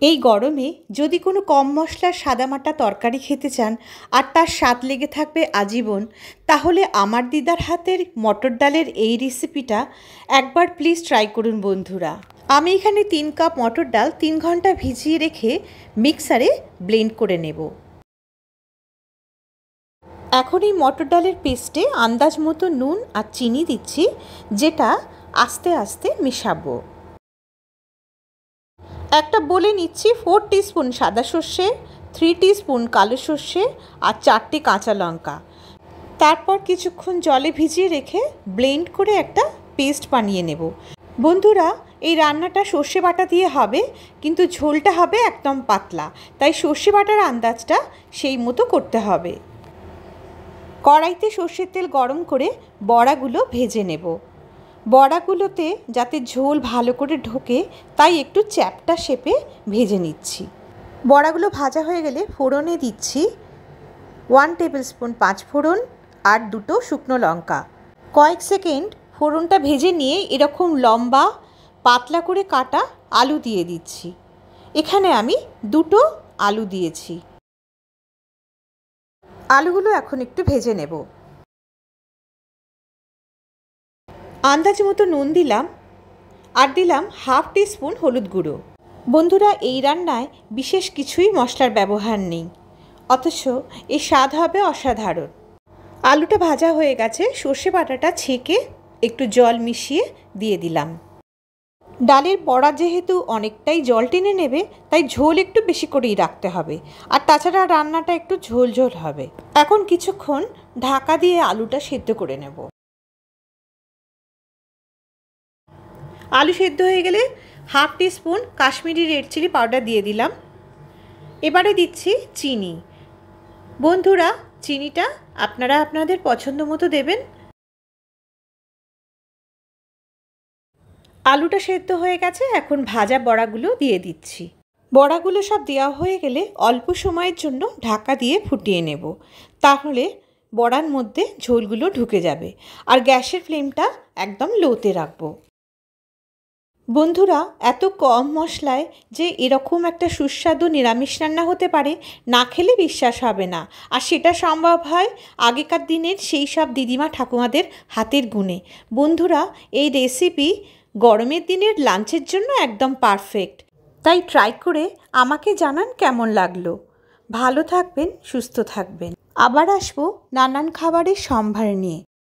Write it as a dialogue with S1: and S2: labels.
S1: এই গরমে যদি কোনো কম মশলার সাদামাটা তরকারি খেতে চান আর তার স্বাদ লেগে থাকবে আজীবন, তাহলে আমার দিদার হাতের মটর ডালের এই রেসিপিটা একবার প্লিজ ট্রাই করুন বন্ধুরা। আমি এখানে 3 কাপ মটর ডাল 3 ঘন্টা ভিজিয়ে রেখে মিক্সারে ব্লেন্ড করে নেব। এখন এই মটর ডালের পেস্টে আন্দাজ মতো নুন আর চিনি দিচ্ছি, যেটা আস্তে আস্তে মেশাবো। একটা বলে নিচ্ছি 4 টিস্পুন সাদা সর্ষে, 3 টিস্পুন কালো সর্ষে আর 4টে কাঁচা লঙ্কা। তারপর কিছুক্ষণ জলে ভিজিয়ে রেখে ব্লেন্ড করে একটা পেস্ট বানিয়ে নেব। বন্ধুরা, এই রান্নাটা সর্ষে বাটা দিয়ে হবে, কিন্তু ঝোলটা হবে একদম পাতলা, তাই সর্ষে বাটার আন্দাজটা সেই মতো করতে হবে। কড়াইতে সর্ষের তেল গরম করে বড়াগুলো ভেজে নেব। বড়াগুলোতে যাতে ঝোল ভালো করে ঢোকে তাই একটু চ্যাপ্টা শেপে ভেজে নিচ্ছি। বড়াগুলো ভাজা হয়ে গেলে ফোড়নে দিচ্ছি 1 টেবিল স্পুন 5 ফোড়ন আর 2টো শুকনো লঙ্কা। কয়েক সেকেন্ড ফোড়নটা ভেজে নিয়ে এরকম লম্বা পাতলা করে কাটা আলু দিয়ে দিচ্ছি। এখানে আমি 2টো আলু দিয়েছি। আলুগুলো এখন একটু ভেজে নেব। আন্দাজ মতো নুন দিলাম আর দিলাম 1/2 টিস্পুন হলুদ গুঁড়ো। বন্ধুরা, এই রান্নায় বিশেষ কিছুই মশলার ব্যবহার নেই, অথচ এর স্বাদ হবে অসাধারণ। আলুটা ভাজা হয়ে গেছে, সর্ষে বাটাটা ছেঁকে একটু জল মিশিয়ে দিয়ে দিলাম। ডালের বড়া যেহেতু অনেকটাই জল টেনে নেবে, তাই ঝোল একটু বেশি করেই রাখতে হবে, আর তাছাড়া রান্নাটা একটু ঝোল ঝোল হবে। এখন কিছুক্ষণ ঢাকা দিয়ে আলুটা সেদ্ধ করে নেব। আলু সেদ্ধ হয়ে গেলে 1/2 teaspoon Kashmiri red chilli powder দিয়ে দিলাম। এবারে দিচ্ছি চিনি। বন্ধুরা, চিনিটা আপনারা আপনাদের পছন্দ মতো দেবেন। আলুটা সেদ্ধ হয়ে গেছে, এখন ভাজা বড়াগুলো দিয়ে দিচ্ছি। বড়াগুলো সব দেওয়া হয়ে গেলে অল্প সময়ের জন্য ঢাকা দিয়ে ফুটিয়ে নেব, তাহলে বড়ার মধ্যে ঝোলগুলো ঢুকে যাবে। আর গ্যাসের ফ্লেমটা একদম লোতে রাখবো। বন্ধুরা, এত কম মশলায় যে এরকম একটা সুস্বাদু নিরামিষ রান্না হতে পারে, না খেলে বিশ্বাস হবে না। আর সেটা সম্ভব হয় আগেকার দিনের সেই সব দিদিমা ঠাকুমাদের হাতের গুণে। বন্ধুরা, এই রেসিপি গরমের দিনের লাঞ্চের জন্য একদম পারফেক্ট। তাই ট্রাই করে আমাকে জানান কেমন লাগলো। ভালো থাকবেন, সুস্থ থাকবেন। আবার আসবো নানান খাবারের সম্ভার নিয়ে।